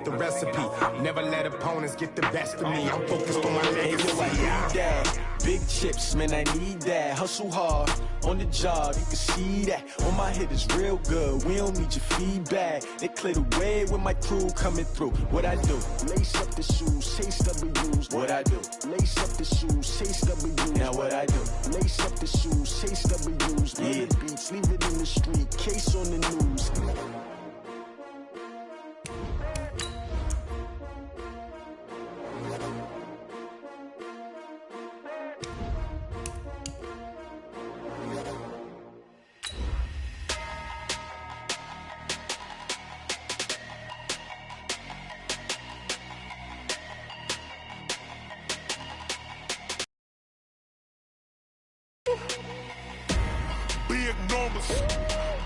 The recipe, never let opponents get the best of me. I'm focused on my legacy. I need that. Big chips, man, I need that. Hustle hard on the job, you can see that. On my hit is real good, we don't need your feedback. They clear the way with my crew coming through. What I do? Lace up the shoes, chase W's. What I do? Lace up the shoes, chase W's. Now what I do? Lace up the shoes, chase W's. Yeah. The beats, leave it in the street, case on the news.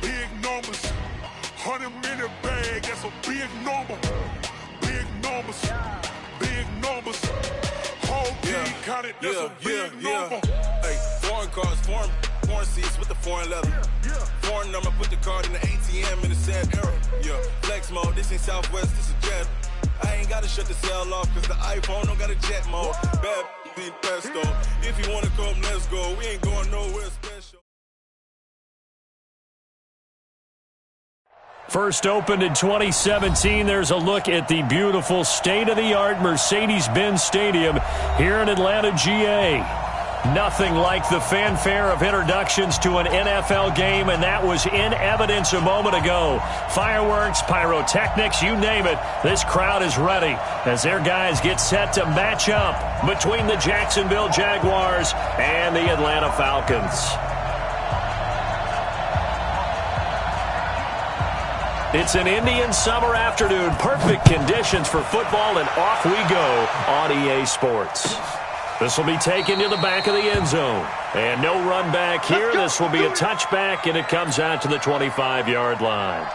Big numbers, 100-minute bag, that's a big number. Big numbers, whole team counted, that's a big number. Hey, foreign cars, foreign seats with the foreign leather. Foreign number, put the card in the ATM in the sad era. Yeah, flex mode, this ain't Southwest, this is jet. I ain't gotta shut the cell off, cause the iPhone don't got a jet mode. Bad need pesto, if you wanna come, let's go. We ain't going nowhere special. First opened in 2017, there's a look at the beautiful state-of-the-art Mercedes-Benz Stadium here in Atlanta, GA. Nothing like the fanfare of introductions to an NFL game, and that was in evidence a moment ago. Fireworks, pyrotechnics, you name it, this crowd is ready as their guys get set to match up between the Jacksonville Jaguars and the Atlanta Falcons. It's an Indian summer afternoon, perfect conditions for football, and off we go on EA Sports. This will be taken to the back of the end zone. And no run back here. This will be a touchback, and it comes out to the 25-yard line.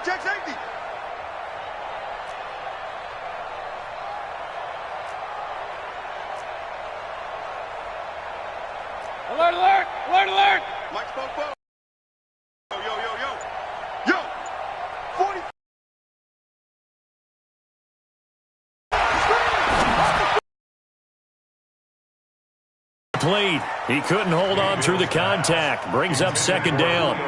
Check safety. Alert. Mike spoke. Yo. 40. Complete. He couldn't hold on through the contact. Brings up second down.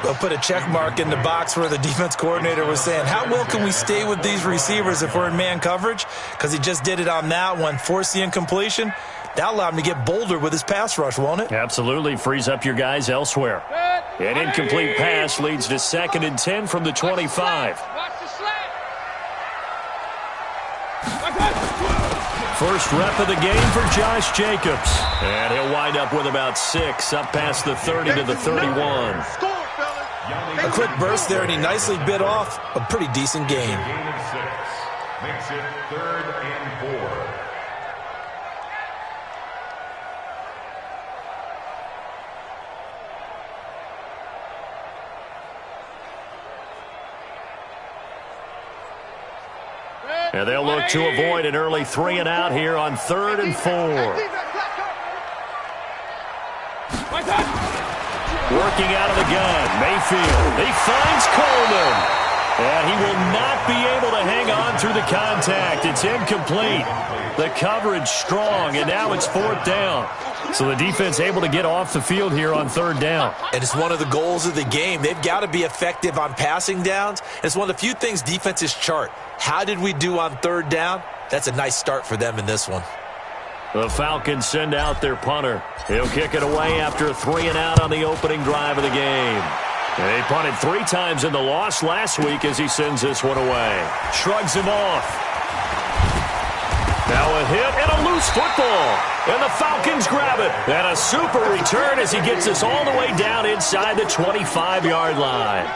They'll put a check mark in the box where the defense coordinator was saying, how well can we stay with these receivers if we're in man coverage? Because he just did it on that one, forced the incompletion. That allowed him to get bolder with his pass rush, won't it? Absolutely. Frees up your guys elsewhere. An incomplete pass leads to 2nd and 10 from the 25. First rep of the game for Josh Jacobs. And he'll wind up with about 6, up past the 30 to the 31. A quick burst there, and he nicely bit off a pretty decent game. Makes it 3rd and 4. And they'll look to avoid an early 3 and out here on 3rd and 4. Working out of the gun, Mayfield. He finds Coleman. And he will not be able to hang on through the contact. It's incomplete. The coverage strong, and now it's 4th down. So the defense able to get off the field here on 3rd down. And it's one of the goals of the game. They've got to be effective on passing downs. It's one of the few things defenses chart. How did we do on 3rd down? That's a nice start for them in this one. The Falcons send out their punter. He'll kick it away after a 3 and out on the opening drive of the game. They punted 3 times in the loss last week as he sends this one away. Shrugs him off. Now a hit and a loose football. And the Falcons grab it. And a super return as he gets us all the way down inside the 25-yard line.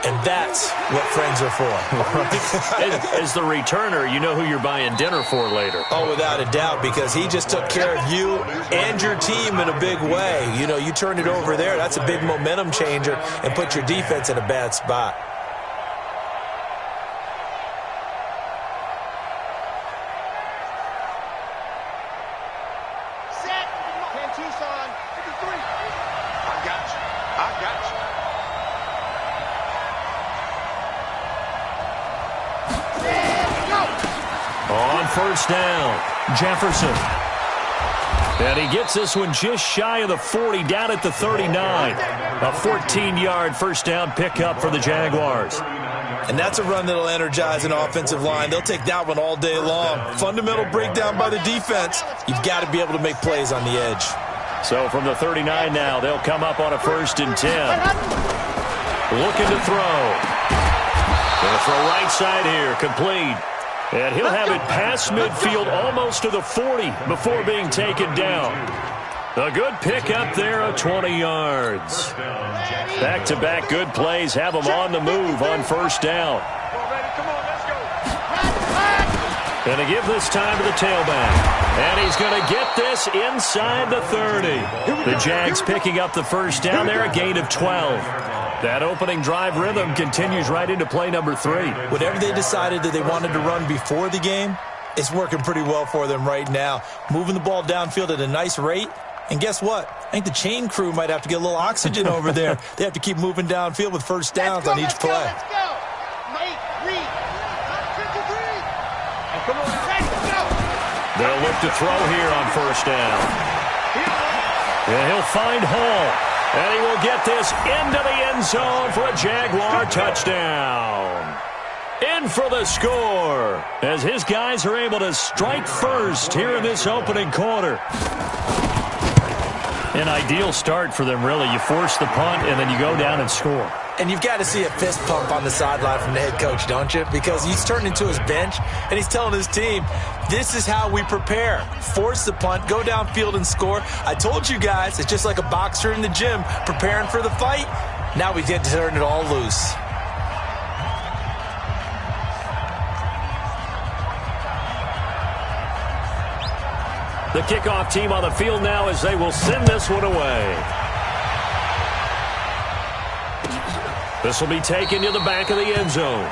And that's what friends are for. As the returner, you know who you're buying dinner for later. Oh, without a doubt, because he just took care of you and your team in a big way. You know, you turn it over there, that's a big momentum changer and put your defense in a bad spot. On first down, Jefferson. And he gets this one just shy of the 40, down at the 39. A 14-yard first down pickup for the Jaguars. And that's a run that'll energize an offensive line. They'll take that one all day long. Fundamental breakdown by the defense. You've got to be able to make plays on the edge. So from the 39 now, they'll come up on a 1st and 10. Looking to throw. Going to throw right side here, complete. And he'll have it past midfield almost to the 40 before being taken down. A good pickup there of 20 yards. Back-to-back good plays have him on the move on first down. Going to give this time to the tailback. And he's going to get this inside the 30. The Jags picking up the first down there, a gain of 12. That opening drive rhythm continues right into play number 3. Whatever they decided that they wanted to run before the game, it's working pretty well for them right now. Moving the ball downfield at a nice rate. And guess what? I think the chain crew might have to get a little oxygen over there. They have to keep moving downfield with first downs on each play. Let's go. They'll look to throw here on first down. And he'll find Hall. And he will get this into the end zone for a Jaguar touchdown. In for the score as his guys are able to strike first here in this opening quarter. An ideal start for them, really. You force the punt, and then you go down and score. And you've got to see a fist pump on the sideline from the head coach, don't you? Because he's turned into his bench, and he's telling his team, this is how we prepare. Force the punt, go downfield and score. I told you guys, it's just like a boxer in the gym preparing for the fight. Now we get to turn it all loose. The kickoff team on the field now as they will send this one away. This will be taken to the back of the end zone.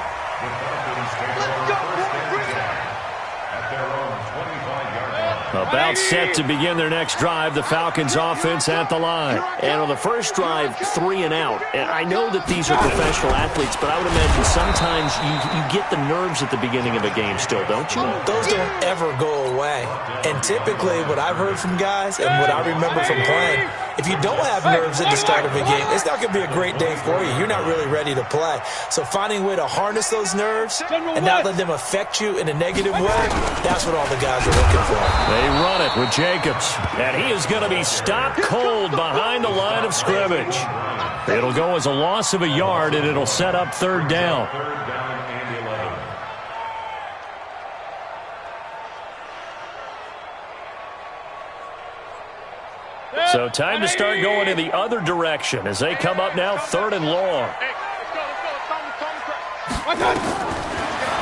About set to begin their next drive, the Falcons offense at the line. And on the first drive, 3 and out. And I know that these are professional athletes, but I would imagine sometimes you get the nerves at the beginning of a game still, don't you? Those don't ever go away. And typically what I've heard from guys and what I remember from playing, if you don't have nerves at the start of a game, it's not going to be a great day for you. You're not really ready to play. So finding a way to harness those nerves and not let them affect you in a negative way, that's what all the guys are looking for. They run it with Jacobs, and he is going to be stopped cold behind the line of scrimmage. It'll go as a loss of a yard, and it'll set up 3rd down. So time to start going in the other direction as they come up now 3rd and long.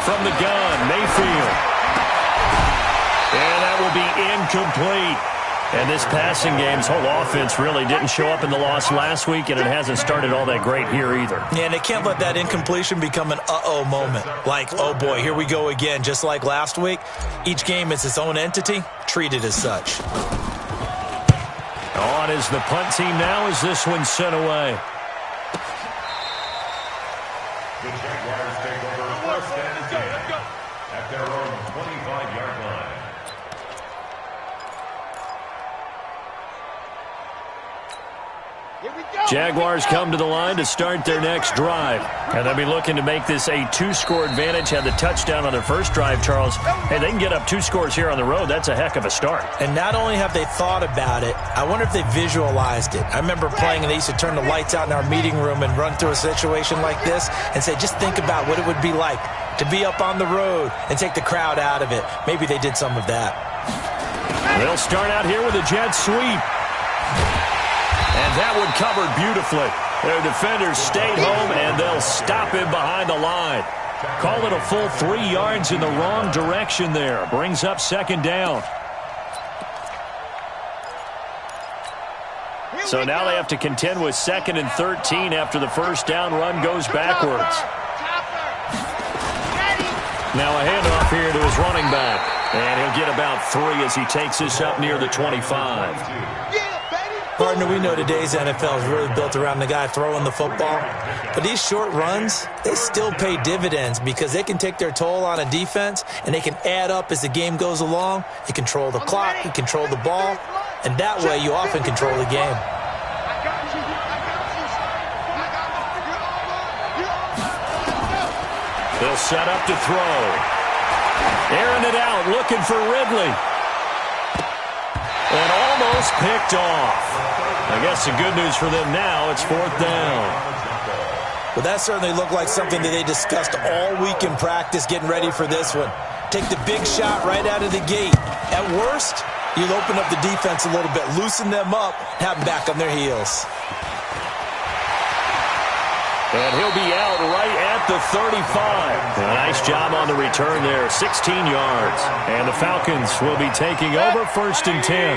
From the gun, Mayfield. And that will be incomplete. And this passing game's whole offense really didn't show up in the loss last week, and it hasn't started all that great here either. Yeah, and they can't let that incompletion become an uh-oh moment. Like, oh boy, here we go again. Just like last week, each game is its own entity, treated as such. On is the punt team now as this one's sent away. The Jaguars take over 1st and 10 at their own 25-yard line. Jaguars come to the line to start their next drive. And they'll be looking to make this a 2-score advantage. Had the touchdown on their first drive, Charles. Hey, they can get up 2 scores here on the road. That's a heck of a start. And not only have they thought about it, I wonder if they visualized it. I remember playing, and they used to turn the lights out in our meeting room and run through a situation like this and say, just think about what it would be like to be up on the road and take the crowd out of it. Maybe they did some of that. They'll start out here with a jet sweep. And that one covered beautifully. Their defenders stayed home, and they'll stop him behind the line. Call it a full 3 yards in the wrong direction there. Brings up second down. So now they have to contend with 2nd and 13 after the first down run goes backwards. Now a handoff here to his running back. And he'll get about 3 as he takes this up near the 25. Partner, we know today's NFL is really built around the guy throwing the football. But these short runs, they still pay dividends because they can take their toll on a defense and they can add up as the game goes along. You control the clock, you control the ball, and that way you often control the game. They'll set up to throw. Airing it out, looking for Ridley. And almost picked off. I guess the good news for them now, it's 4th down. Well, that certainly looked like something that they discussed all week in practice getting ready for this one. Take the big shot right out of the gate. At worst, you'll open up the defense a little bit, loosen them up, have them back on their heels. And he'll be out right at the 35. Nice job on the return there, 16 yards. And the Falcons will be taking over 1st and 10.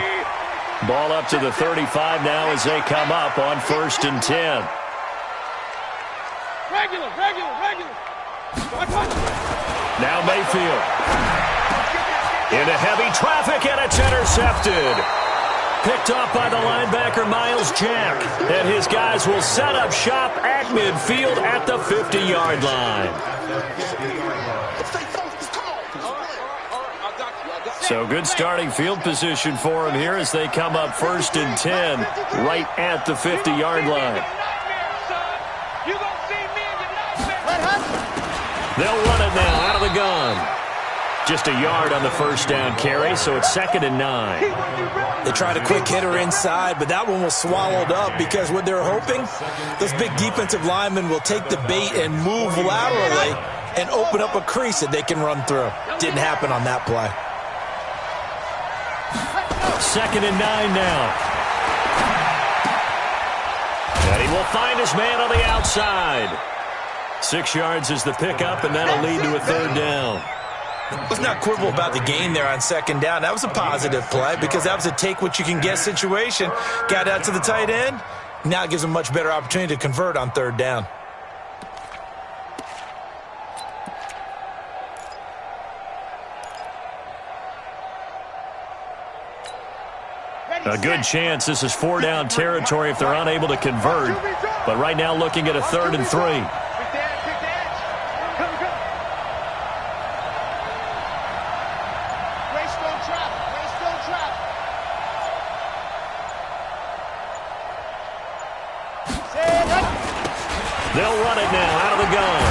Ball up to the 35 now as they come up on 1st and 10. Regular. Now Mayfield. Into heavy traffic, and it's intercepted. Picked off by the linebacker, Miles Jack. And his guys will set up shop at midfield at the 50-yard line. So good starting field position for him here as they come up 1st and 10 right at the 50-yard line. They'll run it now out of the gun. Just a yard on the first down carry, so it's 2nd and 9. They tried a quick hitter inside, but that one was swallowed up because what they're hoping, those big defensive linemen will take the bait and move laterally and open up a crease that they can run through. Didn't happen on that play. 2nd and 9 now. And he will find his man on the outside. 6 yards is the pickup, and that'll lead to a 3rd down. Let's not quibble about the gain there on 2nd down. That was a positive play because that was a take-what-you-can-get situation. Got out to the tight end. Now it gives them a much better opportunity to convert on 3rd down. A good chance this is 4-down territory if they're unable to convert. But right now looking at a 3rd and 3. They'll run it now out of the gun.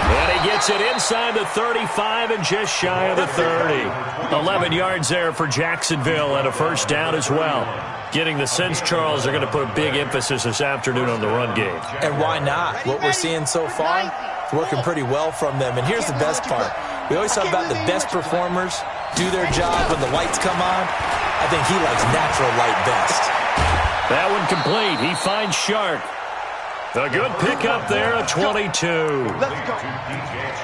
And he gets it inside the 35 and just shy of the 30. 11 yards there for Jacksonville and a 1st down as well. Getting the sense, Charles, they're going to put a big emphasis this afternoon on the run game. And why not? What we're seeing so far, working pretty well from them. And here's the best part. We always talk about the best performers do their job when the lights come on. I think he likes natural light best. That one complete. He finds Shark. A good pickup there at 22.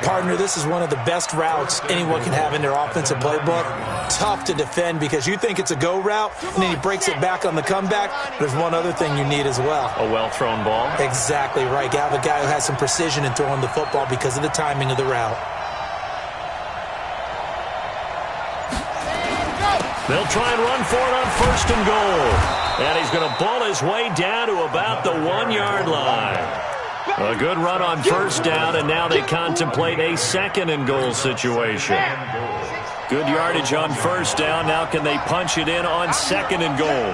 Partner, this is one of the best routes anyone can have in their offensive playbook. Tough to defend because you think it's a go route, and then he breaks it back on the comeback. There's one other thing you need as well. A well-thrown ball. Exactly right. You have a guy who has some precision in throwing the football because of the timing of the route. They'll try and run for it on 1st and goal. And he's going to ball his way down to about the 1-yard line. A good run on 1st down, and now they contemplate a 2nd and goal situation. Good yardage on 1st down. Now can they punch it in on 2nd and goal?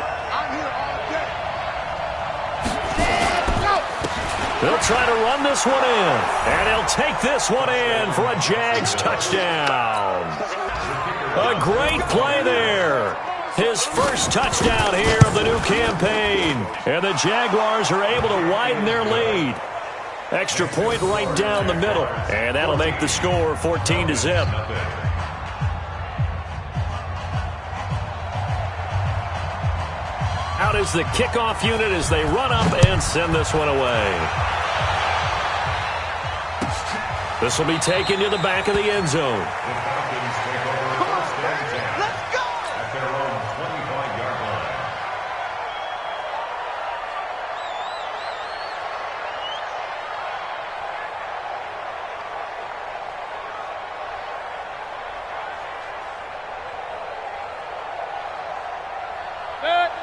They'll try to run this one in. And he'll take this one in for a Jags touchdown. A great play there. His first touchdown here of the new campaign. And the Jaguars are able to widen their lead. Extra point right down the middle. And that'll make the score 14-0. Out is the kickoff unit as they run up and send this one away. This will be taken to the back of the end zone.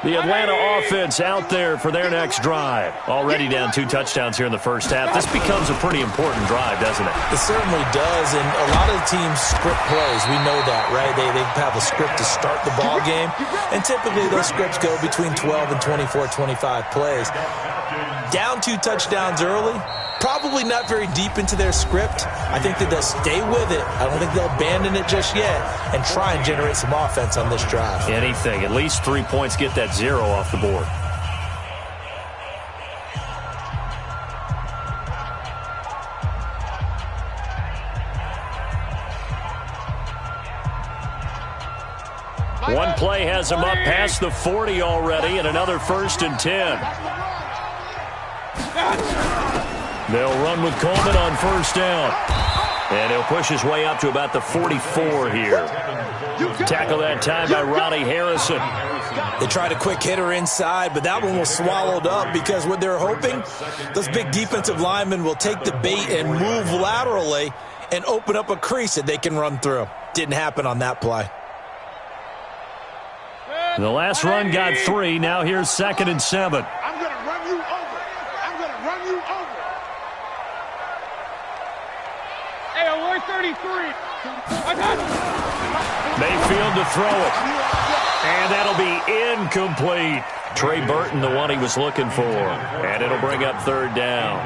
The Atlanta offense out there for their next drive. Already down 2 touchdowns here in the first half. This becomes a pretty important drive, doesn't it? It certainly does, and a lot of the teams script plays. We know that, right? They have a script to start the ball game, and typically those scripts go between 12 and 24, 25 plays. Down 2 touchdowns early, probably not very deep into their script. I think that they'll stay with it. I don't think they'll abandon it just yet and try and generate some offense on this drive. Anything. At least 3 points, get that 0 off the board. One play has them up past the 40 already, and another 1st and 10. They'll run with Coleman on 1st down. And he'll push his way up to about the 44 here. Tackle that time by Ronnie Harrison. They tried a quick hitter inside, but that one was swallowed up because what they're hoping, those big defensive linemen will take the bait and move laterally and open up a crease that they can run through. Didn't happen on that play. The last run got 3. Now here's 2nd and 7. I'm going to run you over. I'm going to run you over. Hey, alert 33. Mayfield to throw it. And that'll be incomplete. Trey Burton, the one he was looking for. And it'll bring up 3rd down.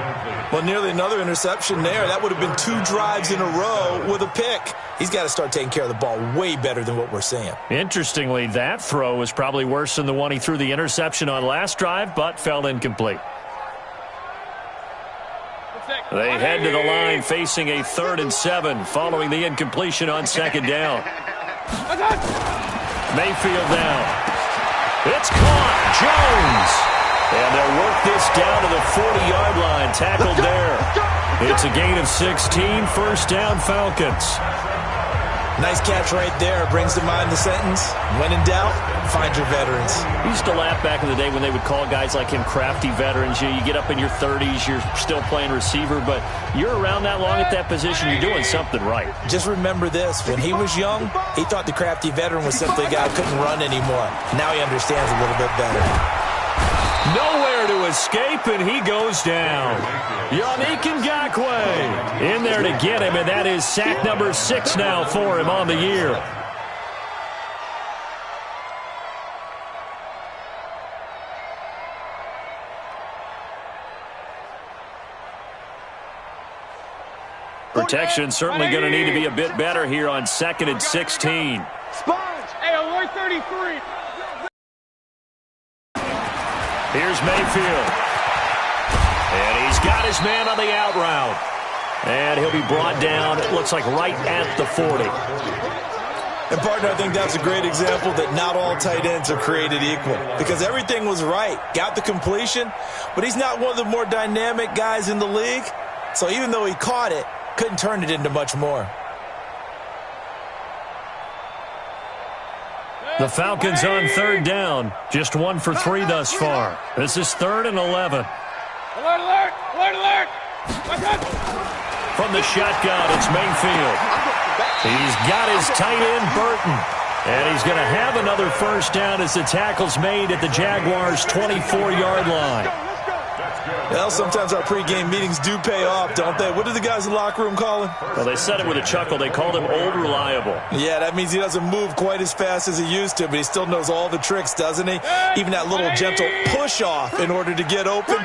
Well, nearly another interception there. That would have been 2 drives in a row with a pick. He's got to start taking care of the ball way better than what we're seeing. Interestingly, that throw was probably worse than the one he threw the interception on last drive, but fell incomplete. They head to the line facing a 3rd and 7 following the incompletion on 2nd down. Mayfield down. It's caught. Jones. And they'll work this down to the 40-yard line. Tackled there. It's a gain of 16. 1st down, Falcons. Nice catch right there. Brings to mind the sentence, when in doubt, find your veterans. We used to laugh back in the day when they would call guys like him crafty veterans. You get up in your 30s, you're still playing receiver, but you're around that long at that position, you're doing something right. Just remember this. When he was young, he thought the crafty veteran was simply a guy who couldn't run anymore. Now he understands a little bit better. Nowhere to escape, and he goes down. Yannick Ngakoue in there to get him, and that is sack number 6 now for him on the year. Protection certainly going to need to be a bit better here on 2nd and 16. Sponge. Hey, alert 33. Here's Mayfield. And he's got his man on the out route. And he'll be brought down, it looks like, right at the 40. And, partner, I think that's a great example that not all tight ends are created equal. Because everything was right. Got the completion, but he's not one of the more dynamic guys in the league. So even though he caught it, couldn't turn it into much more. The Falcons on 3rd down. Just 1 for 3 thus far. This is 3rd and 11. Alert, alert, alert, alert. From the shotgun, it's Mayfield. He's got his tight end, Burton. And he's going to have another 1st down as the tackle's made at the Jaguars' 24-yard line. Well, sometimes our pregame meetings do pay off, don't they? What do the guys in the locker room call him? Well, they said it with a chuckle. They called him Old Reliable. Yeah, that means he doesn't move quite as fast as he used to, but he still knows all the tricks, doesn't he? Even that little gentle push-off in order to get open,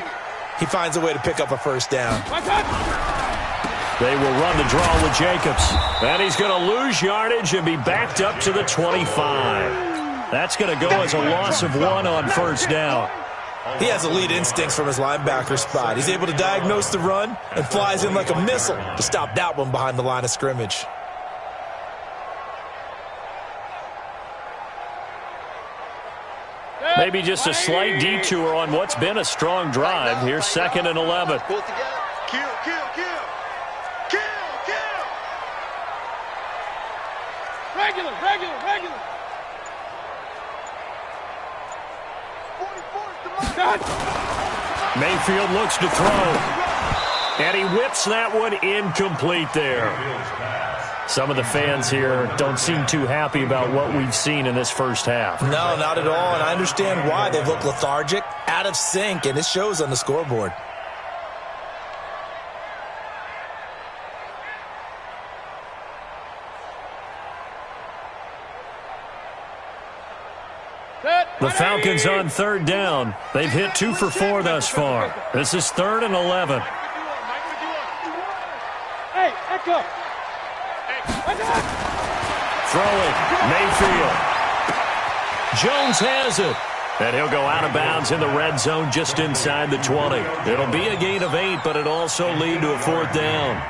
he finds a way to pick up a 1st down. They will run the draw with Jacobs. And he's going to lose yardage and be backed up to the 25. That's going to go as a loss of 1 on 1st down. He has elite instincts from his linebacker spot. He's able to diagnose the run and flies in like a missile to stop that one behind the line of scrimmage. Maybe just a slight detour on what's been a strong drive. Here's 2nd and 11. Pull it together. Kill. Regular. 44 Mayfield looks to throw. And he whips that one incomplete there. Some of the fans here don't seem too happy about what we've seen in this first half. No, not at all, and I understand why. They've looked lethargic, out of sync, and it shows on the scoreboard. The Falcons on 3rd down. They've hit 2 for 4 thus far. This is 3rd and 11. Hey, Echo. Throwing, Mayfield. Jones has it. And he'll go out of bounds in the red zone just inside the 20. It'll be a gain of 8, but it'll also lead to a 4th down.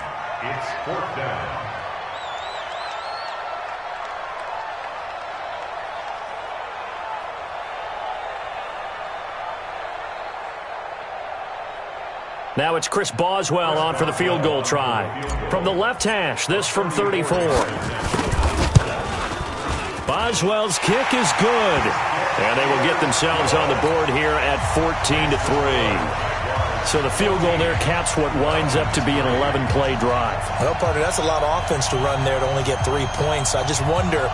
It's 4th down. Now it's Chris Boswell on for the field goal try. From the left hash, this from 34. Boswell's kick is good. And they will get themselves on the board here at 14-3. So the field goal there caps what winds up to be an 11-play drive. Well, partner, that's a lot of offense to run there to only get 3 points. I just wonder,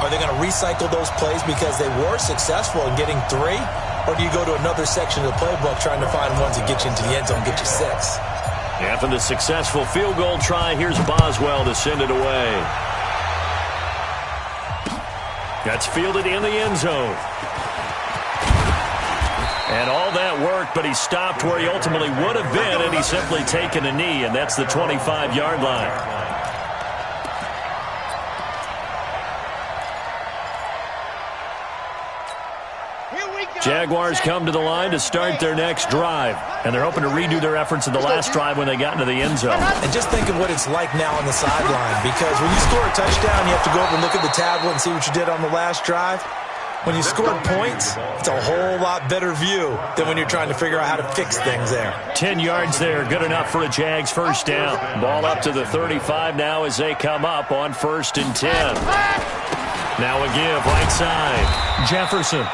are they going to recycle those plays because they were successful in getting 3? Or do you go to another section of the playbook trying to find ones that get you into the end zone, get you 6? After the successful field goal try, here's Boswell to send it away. That's fielded in the end zone. And all that worked, but he stopped where he ultimately would have been, and he's simply taken a knee, and that's the 25-yard line. Jaguars come to the line to start their next drive, and they're hoping to redo their efforts in the last drive when they got into the end zone. And just think of what it's like now on the sideline, because when you score a touchdown, you have to go over and look at the tablet and see what you did on the last drive. When you scored points, it's a whole lot better view than when you're trying to figure out how to fix things there. 10 yards there, good enough for a Jags first down. Ball up to the 35 now as they come up on 1st and 10. Now a give, right side. Jefferson.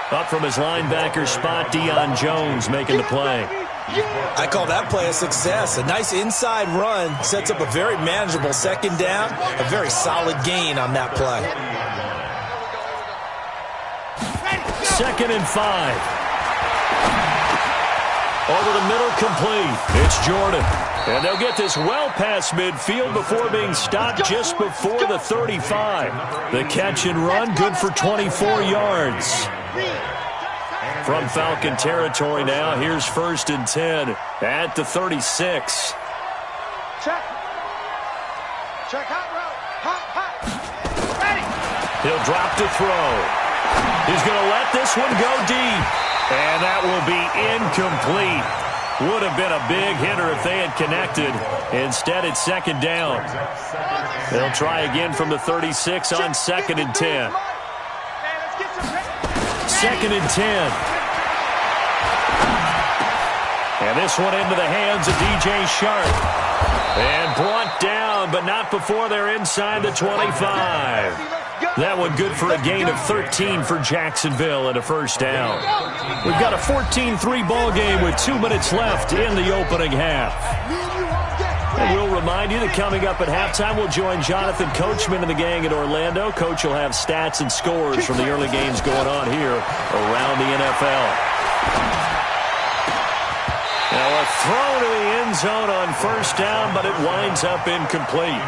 Up from his linebacker spot, Deion Jones making the play. I call that play a success. A nice inside run sets up a very manageable 2nd down. A very solid gain on that play. 2nd and 5. Over the middle, complete. It's Jordan. And they'll get this well past midfield before being stopped just before the 35. The catch and run, good for 24 yards. From Falcon territory now, here's 1st and 10 at the 36. Check hot route. Hot. Ready. He'll drop to throw. He's going to let this one go deep. And that will be incomplete. Would have been a big hitter if they had connected. Instead, it's 2nd down. They'll try again from the 36 on 2nd and 10. 2nd and 10. And this one into the hands of DJ Sharp. And brought down, but not before they're inside the 25. That one good for a gain of 13 for Jacksonville and a 1st down. We've got a 14-3 ball game with 2 minutes left in the opening half. And we'll remind you that coming up at halftime, we'll join Jonathan Coachman and the gang in Orlando. Coach will have stats and scores from the early games going on here around the NFL. Now a throw to the end zone on 1st down, but it winds up incomplete.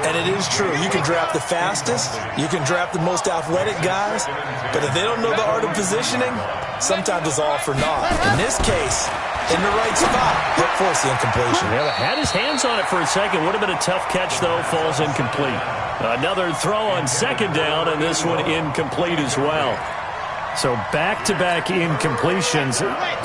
And it is true. You can draft the fastest. You can draft the most athletic guys. But if they don't know the art of positioning, sometimes it's all for naught. In this case, in the right spot, he'll force the incompletion. Yeah, had his hands on it for a second. Would have been a tough catch, though. Falls incomplete. Another throw on 2nd down, and this one incomplete as well. So back-to-back incompletions.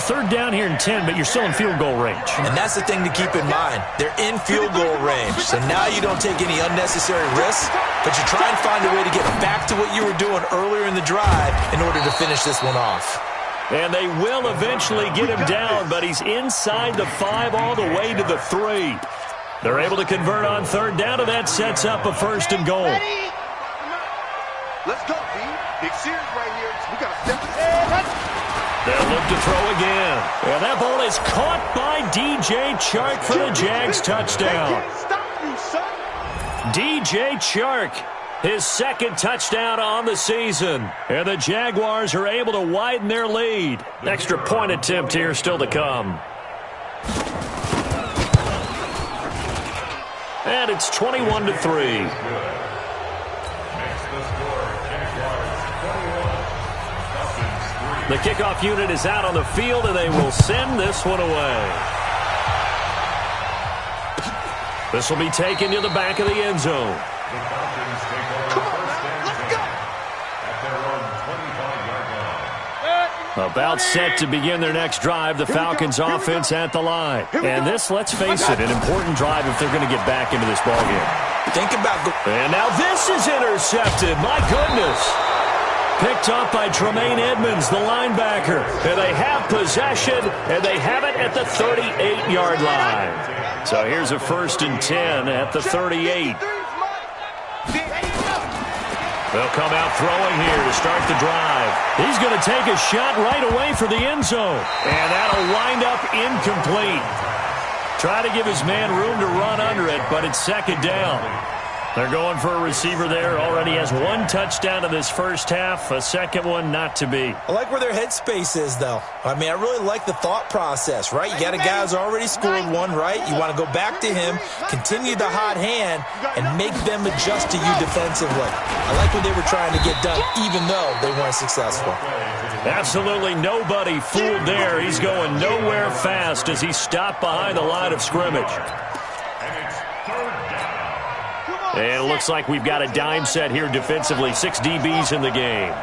3rd down here in 10, but you're still in field goal range. And that's the thing to keep in mind. They're in field goal range. So now you don't take any unnecessary risks but you try and find a way to get back to what you were doing earlier in the drive in order to finish this one off. And they will eventually get him down, but he's inside the 5 all the way to the 3. They're able to convert on third down, and that sets up a 1st and goal. Let's go, B. Big series right here. We got to step it. They'll look to throw again. And that ball is caught by DJ Chark for the Jags touchdown. Stop you, son. DJ Chark, his 2nd touchdown on the season. And the Jaguars are able to widen their lead. Extra point attempt here still to come. And it's 21-3. The kickoff unit is out on the field, and they will send this one away. This will be taken to the back of the end zone. About set to begin their next drive, the Falcons offense at the line. And this, let's face it, an important drive if they're going to get back into this ballgame. Think about and now this is intercepted. My goodness. Picked up by Tremaine Edmonds, the linebacker. And they have possession, and they have it at the 38-yard line. So here's a 1st and 10 at the 38. They'll come out throwing here to start the drive. He's going to take a shot right away for the end zone. And that'll wind up incomplete. Try to give his man room to run under it, but it's 2nd down. They're going for a receiver there. Already has 1 touchdown in this first half. A 2nd one not to be. I like where their headspace is, though. I mean, I really like the thought process, right? You got a guy who's already scored 1, right? You want to go back to him, continue the hot hand, and make them adjust to you defensively. I like what they were trying to get done, even though they weren't successful. Absolutely nobody fooled there. He's going nowhere fast as he stopped behind the line of scrimmage. And it looks like we've got a dime set here defensively. 6 DBs in the game.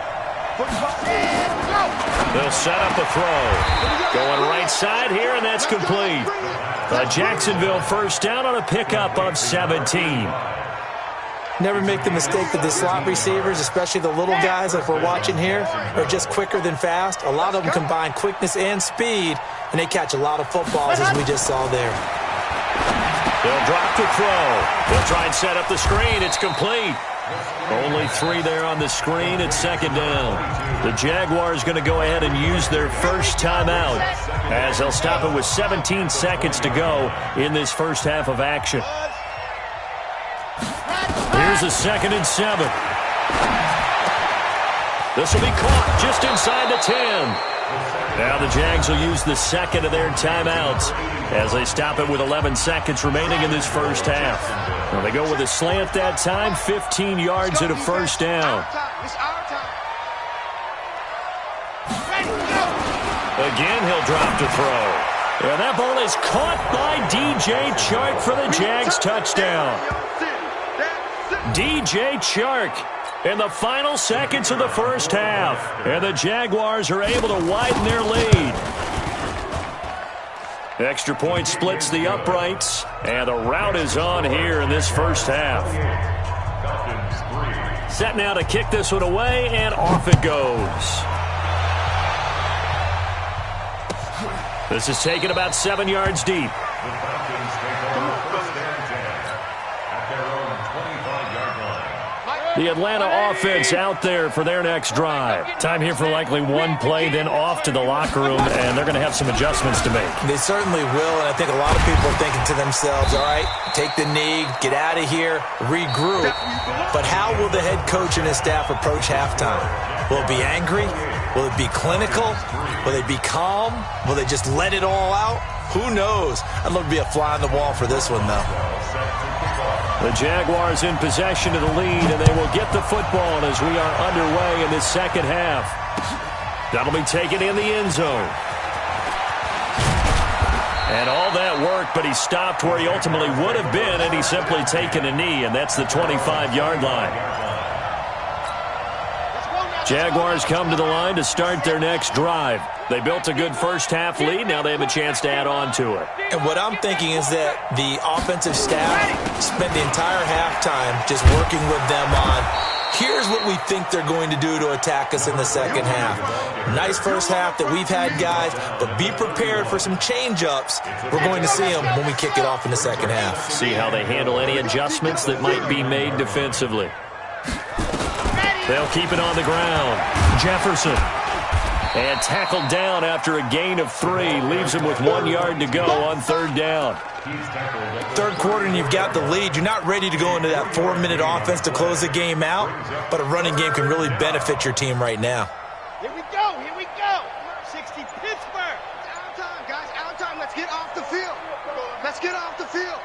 They'll set up a throw. Going right side here, and that's complete. Jacksonville 1st down on a pickup of 17. Never make the mistake that the slot receivers, especially the little guys like we're watching here, are just quicker than fast. A lot of them combine quickness and speed, and they catch a lot of footballs, as we just saw there. They'll drop the throw. They'll try and set up the screen. It's complete. Only 3 there on the screen. It's 2nd down. The Jaguars going to go ahead and use their first timeout as they'll stop it with 17 seconds to go in this first half of action. Here's a 2nd and 7. This will be caught just inside the 10. Now the Jags will use the 2nd of their timeouts as they stop it with 11 seconds remaining in this first half. Well, they go with a slant that time, 15 yards and a 1st down. Again, he'll drop to throw. And that ball is caught by DJ Chark for the Jags touchdown. DJ Chark in the final seconds of the first half. And the Jaguars are able to widen their lead. Extra point splits the uprights, and the route is on here in this first half. Set now to kick this one away, and off it goes. This is taken about 7 yards deep. The Atlanta offense out there for their next drive. Time here for likely 1 play, then off to the locker room, and they're going to have some adjustments to make. They certainly will, and I think a lot of people are thinking to themselves, all right, take the knee, get out of here, regroup. But how will the head coach and his staff approach halftime? Will it be angry? Will it be clinical? Will they be calm? Will they just let it all out? Who knows? I'd love to be a fly on the wall for this one, though. The Jaguars in possession of the lead, and they will get the football as we are underway in this second half. That'll be taken in the end zone. And all that work, but he stopped where he ultimately would have been, and he's simply taken a knee, and that's the 25-yard line. Jaguars come to the line to start their next drive. They built a good first-half lead. Now they have a chance to add on to it. And what I'm thinking is that the offensive staff spent the entire halftime just working with them on, here's what we think they're going to do to attack us in the second half. Nice first half that we've had, guys, but be prepared for some change-ups. We're going to see them when we kick it off in the second half. See how they handle any adjustments that might be made defensively. They'll keep it on the ground. Jefferson. And tackled down after a gain of 3. Leaves him with 1 yard to go on third down. Third quarter and you've got the lead. You're not ready to go into that 4-minute offense to close the game out, but a running game can really benefit your team right now. Here we go. 60 Pittsburgh. It's out of time, guys. Out of time. Let's get off the field. Let's get off the field.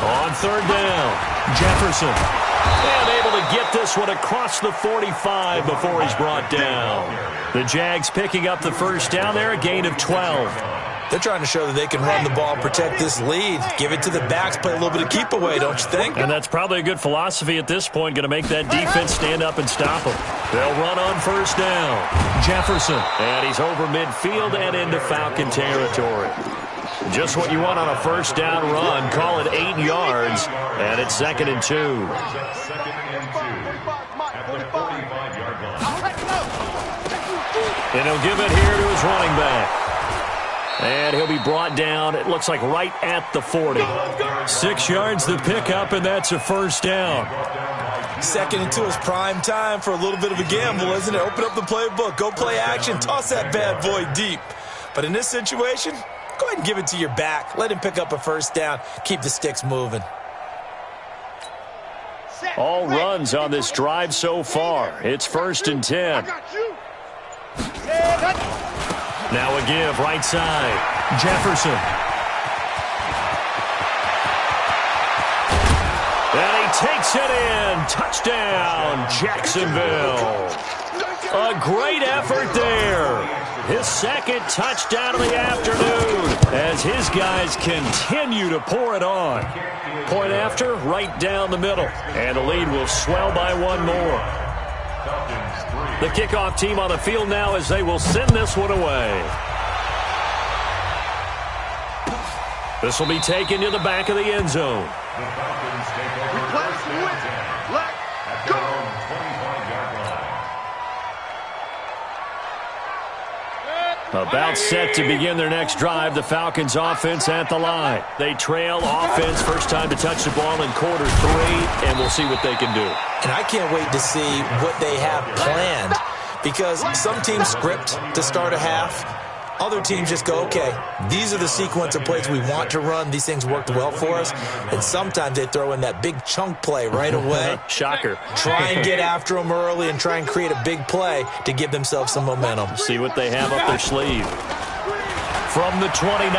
On third down, Jefferson. And able to get this one across the 45 before he's brought down. The Jags picking up the first down there, a gain of 12. They're trying to show that they can run the ball, protect this lead, give it to the backs, play a little bit of keep away, don't you think? And that's probably a good philosophy at this point, going to make that defense stand up and stop them. They'll run on first down. Jefferson. And he's over midfield and into Falcon territory. Just what you want on a first down run. Call it 8 yards, and it's 2nd and 2. And he'll give it here to his running back. And he'll be brought down, it looks like right at the 40. 6 yards the pickup, and that's a first down. 2nd and 2 is prime time for a little bit of a gamble, isn't it? Open up the playbook, go play action, toss that bad boy deep. But in this situation, go ahead and give it to your back. Let him pick up a first down. Keep the sticks moving. All runs on this drive so far. It's 1st and 10. Now a give, right side. Jefferson. And he takes it in. Touchdown, Jacksonville. A great effort there. His 2nd touchdown of the afternoon as his guys continue to pour it on. Point after, right down the middle. And the lead will swell by 1 more. The kickoff team on the field now as they will send this one away. This will be taken to the back of the end zone. About set to begin their next drive, the Falcons offense at the line. They trail offense, first time to touch the ball in quarter 3, and we'll see what they can do. And I can't wait to see what they have planned, because some teams script to start a half. Other teams just go, okay, these are the sequence of plays we want to run. These things worked well for us. And sometimes they throw in that big chunk play right away. Shocker. Try and get after them early and try and create a big play to give themselves some momentum. See what they have up their sleeve. From the 29,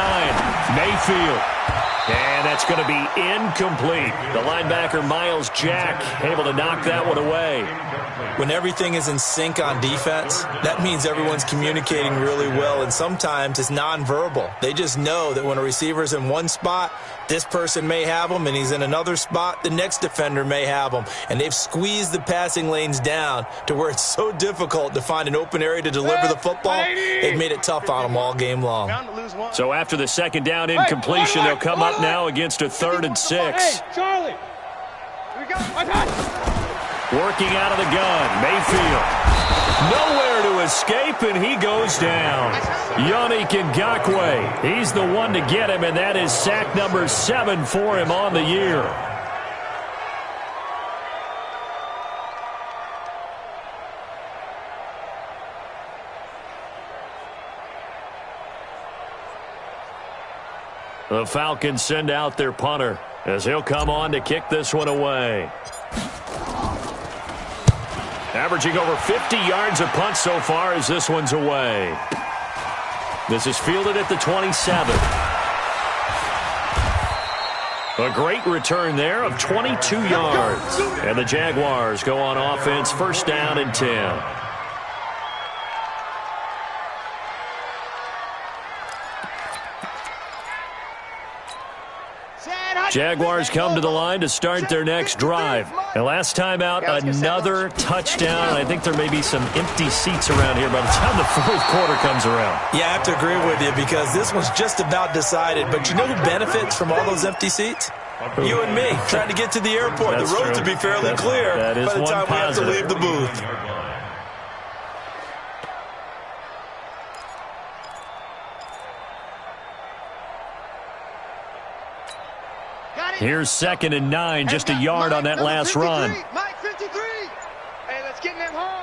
Mayfield. And that's going to be incomplete. The linebacker, Miles Jack, able to knock that one away. When everything is in sync on defense, that means everyone's communicating really well, and sometimes it's nonverbal. They just know that when a receiver's in one spot, this person may have him, and he's in another spot, the next defender may have him. And they've squeezed the passing lanes down to where it's so difficult to find an open area to deliver the football. They've made it tough on them all game long. So after the 2nd down incompletion, they'll come up now against a 3rd and 6. Charlie. We got Working out of the gun, Mayfield. Nowhere to escape, and he goes down. Yannick Ngakoue, he's the one to get him, and that is sack number 7 for him on the year. The Falcons send out their punter as he'll come on to kick this one away. Averaging over 50 yards a punt so far as this one's away. This is fielded at the 27. A great return there of 22 yards. And the Jaguars go on offense, first down and 10. Jaguars come to the line to start their next drive. And last time out, another touchdown. I think there may be some empty seats around here by the time the fourth quarter comes around. Yeah, I have to agree with you because this one's just about decided. But you know who benefits from all those empty seats? You and me, trying to get to the airport. The roads will be fairly clear by the time we have to leave the booth. Here's 2nd and 9, just a yard on that last run. Mike 53. Hey, let's get in them holes.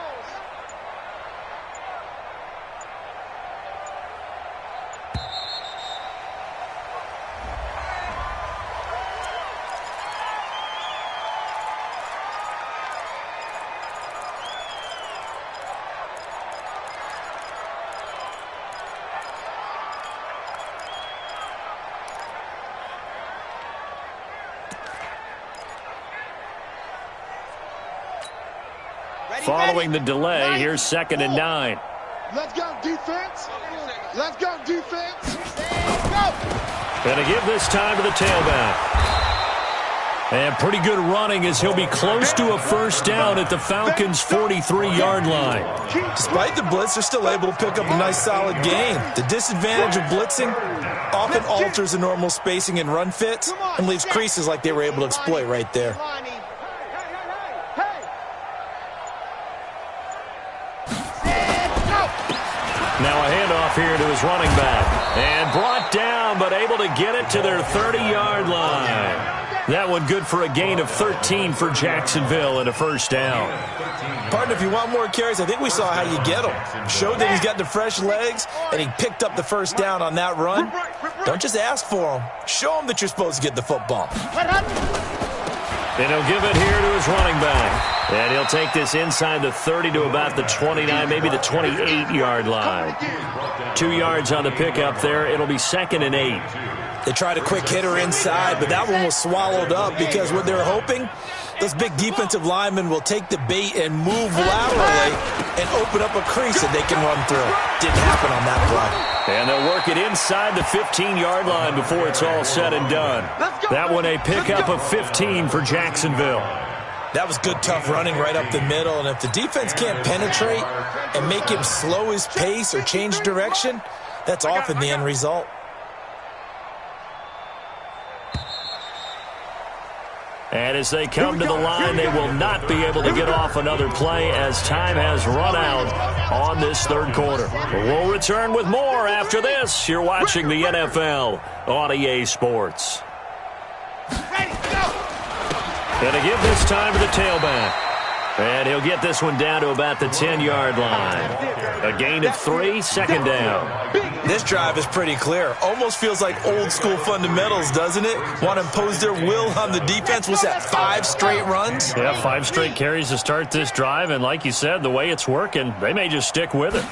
Following the delay, here's 2nd and 9. Let's go, defense. Let's go, defense. Go. Gonna give this time to the tailback. And pretty good running as he'll be close to a first down at the Falcons' 43-yard line. Despite the blitz, they're still able to pick up a nice solid gain. The disadvantage of blitzing often alters the normal spacing and run fits and leaves creases like they were able to exploit right there. Now a handoff here to his running back. And brought down, but able to get it to their 30-yard line. That one good for a gain of 13 for Jacksonville and a first down. Partner, if you want more carries, I think we saw how you get them. Showed that he's got the fresh legs, and he picked up the first down on that run. Don't just ask for him. Show him that you're supposed to get the football. And he'll give it here to his running back. And he'll take this inside the 30 to about the 29, maybe the 28-yard line. 2 yards on the pickup there. It'll be 2nd and 8. They tried a quick hitter inside, but that one was swallowed up because what they're hoping, those big defensive linemen will take the bait and move laterally and open up a crease that they can run through. Didn't happen on that play. And they'll work it inside the 15-yard line before it's all said and done. That one a pickup of 15 for Jacksonville. That was good, tough running right up the middle. And if the defense can't penetrate and make him slow his pace or change direction, that's often the end result. And as they come to the line, they will not be able to get off another play as time has run out on this third quarter. We'll return with more after this. You're watching the NFL on EA Sports. Going to give this time to the tailback. And he'll get this one down to about the 10-yard line. A gain of 3, 2nd down. This drive is pretty clear. Almost feels like old-school fundamentals, doesn't it? Want to impose their will on the defense. What's that, 5 straight runs? Yeah, 5 straight carries to start this drive. And like you said, the way it's working, they may just stick with it.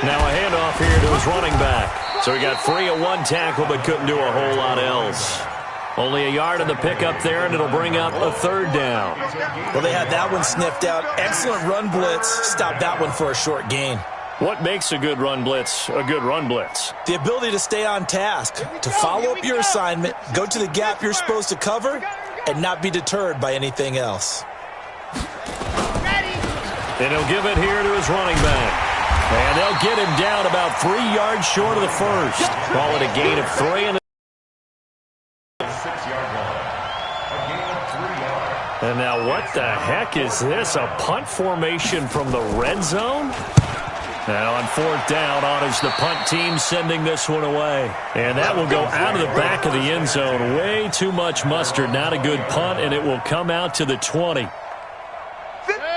Now a handoff here to his running back. So he got free of 1 tackle but couldn't do a whole lot else. Only a yard on the pickup there, and it'll bring up a 3rd down. Well, they had that one sniffed out. Excellent run blitz. Stopped that one for a short gain. What makes a good run blitz a good run blitz? The ability to stay on task, to follow up your assignment, go to the gap you're supposed to cover, and not be deterred by anything else. And he'll give it here to his running back. And they'll get him down about 3 yards short of the first. Call it a gain of 3 and And now what the heck is this? A punt formation from the red zone? Now on 4th down, on is the punt team sending this one away. And that will go out of the back of the end zone. Way too much mustard. Not a good punt, and it will come out to the 20.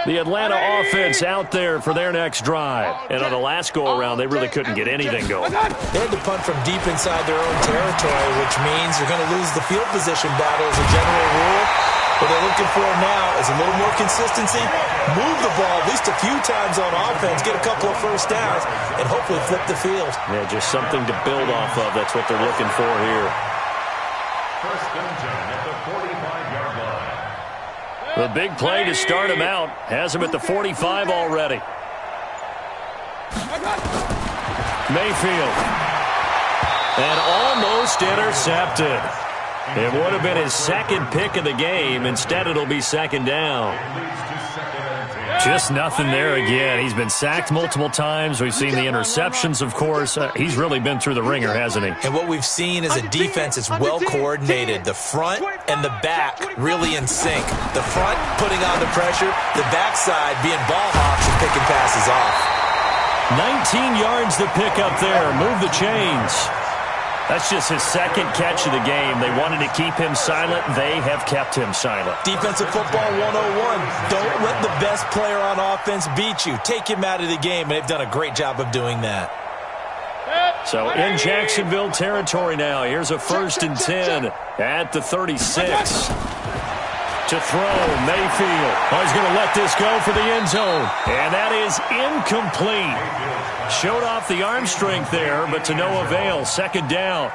The Atlanta offense out there for their next drive. And on the last go-around, they really couldn't get anything going. They had to punt from deep inside their own territory, which means you're going to lose the field position battle as a general rule. What they're looking for now is a little more consistency, move the ball at least a few times on offense, get a couple of first downs, and hopefully flip the field. Yeah, just something to build off of. That's what they're looking for here. First and 10 at the 45-yard line. The big play to start him out. Has him at the 45 already. Mayfield. And almost intercepted. It would have been his second pick of the game. Instead, it'll be second down. Just nothing there again. He's been sacked multiple times. We've seen the interceptions, of course. He's really been through the ringer, hasn't he? And what we've seen is a defense that's well coordinated. The front and the back really in sync. The front putting on the pressure, the backside being ball hawks and picking passes off. 19 yards to pick up there. Move the chains. That's just his second catch of the game. They wanted to keep him silent. They have kept him silent. Defensive football 101. Don't let the best player on offense beat you. Take him out of the game, and they've done a great job of doing that. So in Jacksonville territory now. Here's a 1st and 10 at the 36. To throw, Mayfield. Oh, he's going to let this go for the end zone. And that is incomplete. Showed off the arm strength there, but to no avail. Second down.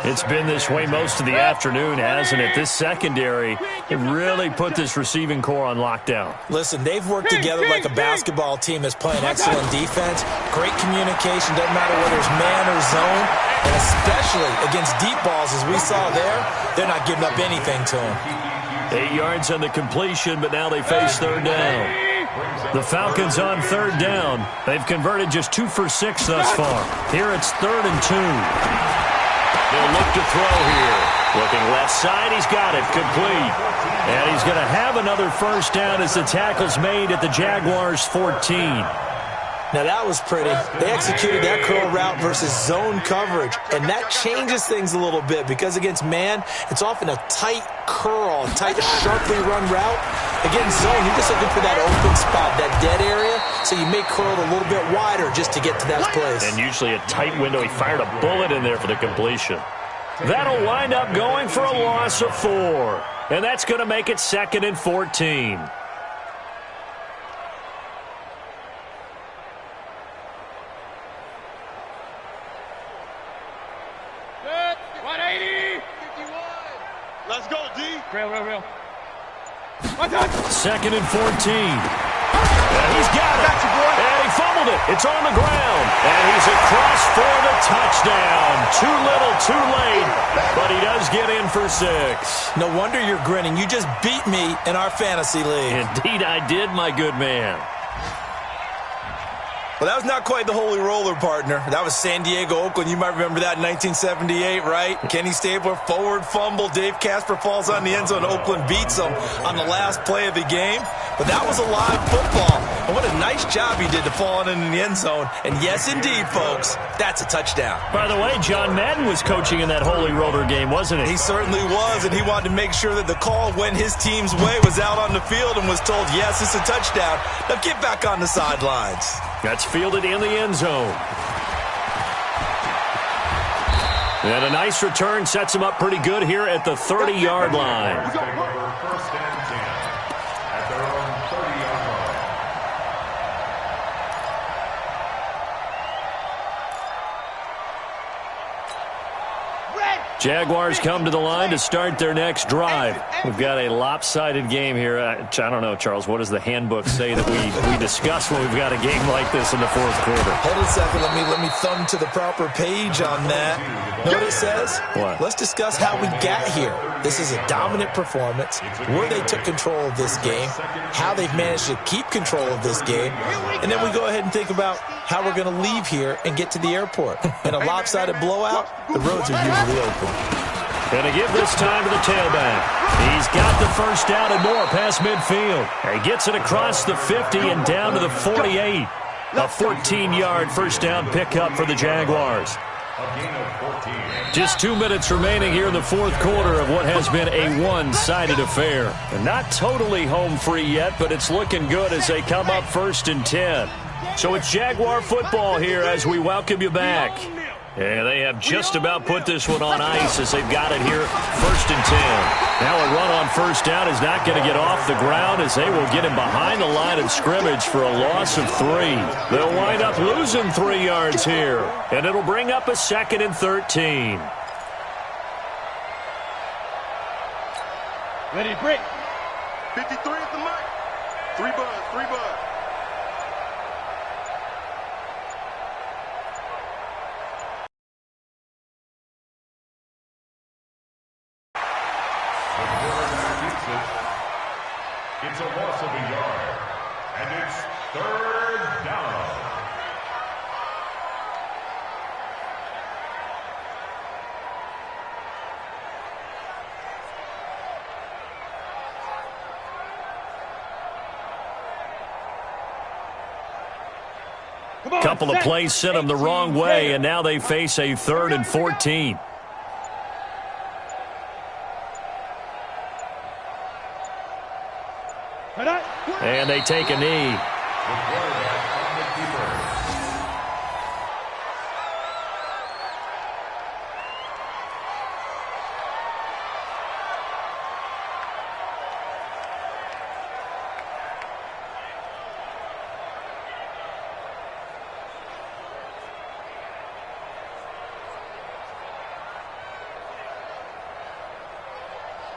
It's been this way most of the afternoon, hasn't it? This secondary, it really put this receiving core on lockdown. Listen, they've worked together like a basketball team that's playing excellent defense. Great communication, doesn't matter whether it's man or zone. And especially against deep balls, as we saw there, they're not giving up anything to them. 8 yards on the completion, but now they face third down. The Falcons on third down. They've converted just 2 for 6 thus far. Here it's 3rd and 2. They'll look to throw here. Looking left side, he's got it, complete. And he's going to have another first down as the tackle's made at the Jaguars' 14. Now, that was pretty. They executed that curl route versus zone coverage, and that changes things a little bit because against man, it's often a tight curl, tight, sharply run route. Against zone, you're just looking for that open spot, that dead area, so you may curl it a little bit wider just to get to that place. And usually a tight window. He fired a bullet in there for the completion. That'll wind up going for a loss of 4, and that's going to make it 2nd and 14. Let's go, D. Real. 2nd and 14. And he's got it. And he fumbled it. It's on the ground. And he's across for the touchdown. Too little, too late. But he does get in for 6. No wonder you're grinning. You just beat me in our fantasy league. Indeed, I did, my good man. Well, that was not quite the holy roller, partner. That was San Diego, Oakland. You might remember that in 1978, right? Kenny Stabler, forward fumble. Dave Casper falls on the end zone. Oakland beats them on the last play of the game. But that was a live football. And what a nice job he did to fall in the end zone. And yes, indeed, folks, that's a touchdown. By the way, John Madden was coaching in that holy roller game, wasn't he? He certainly was, and he wanted to make sure that the call went his team's way, was out on the field and was told, yes, it's a touchdown. Now get back on the sidelines. That's fielded in the end zone. And a nice return sets him up pretty good here at the 30-yard line. First and 10 at their own 30-yard line. Jaguars come to the line to start their next drive. We've got a lopsided game here. I don't know, Charles, what does the handbook say that we discuss when we've got a game like this in the 4th quarter? Hold on a second. Let me thumb to the proper page on that. Know what it says? What? Let's discuss how we got here. This is a dominant performance, where they took control of this game, how they've managed to keep control of this game, and then we go ahead and think about how we're going to leave here and get to the airport. In a lopsided blowout, the roads are usually open. Going to give this time to the tailback. He's got the first down and more past midfield. He gets it across the 50 and down to the 48. A 14-yard first down pickup for the Jaguars. Just 2 minutes remaining here in the 4th quarter of what has been a one-sided affair. And not totally home free yet, but it's looking good as they come up 1st and 10. So it's Jaguar football here as we welcome you back. Yeah, they have just about put this one on ice as they've got it here 1st and 10. Now a run on first down is not going to get off the ground as they will get him behind the line of scrimmage for a loss of 3. They'll wind up losing 3 yards here, and it'll bring up a 2nd and 13. Ready, break. 53 at the mark. 3 buds. a loss of a yard. And it's third down. Couple of plays sent them the wrong way, and now they face a 3rd and 14. And they take a knee.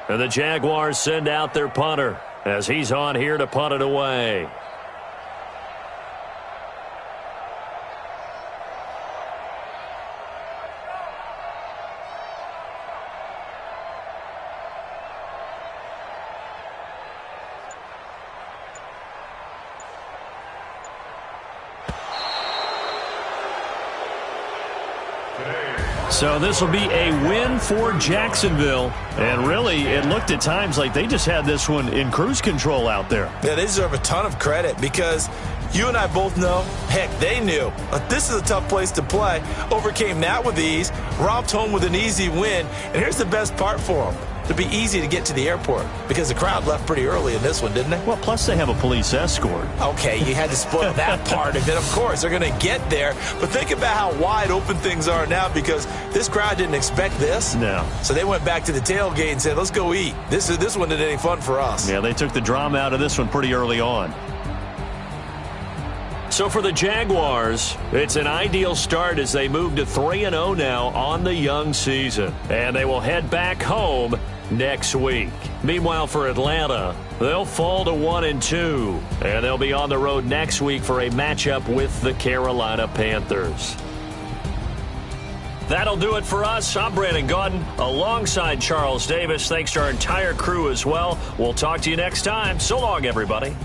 And the Jaguars send out their punter as he's on here to punt it away. So this will be a win for Jacksonville. And really, it looked at times like they just had this one in cruise control out there. Yeah, they deserve a ton of credit because you and I both know, heck, they knew. But this is a tough place to play. Overcame that with ease, romped home with an easy win. And here's the best part for them. It'd be easy to get to the airport because the crowd left pretty early in this one, didn't they? Well, plus they have a police escort. Okay, you had to spoil that part. And then, of course, they're going to get there. But think about how wide open things are now because this crowd didn't expect this. No. So they went back to the tailgate and said, let's go eat. This one isn't any fun for us. Yeah, they took the drama out of this one pretty early on. So for the Jaguars, it's an ideal start as they move to 3-0 now on the young season. And they will head back home next week. Meanwhile, for Atlanta, they'll fall to 1-2. And they'll be on the road next week for a matchup with the Carolina Panthers. That'll do it for us. I'm Brandon Gaudin alongside Charles Davis. Thanks to our entire crew as well. We'll talk to you next time. So long, everybody.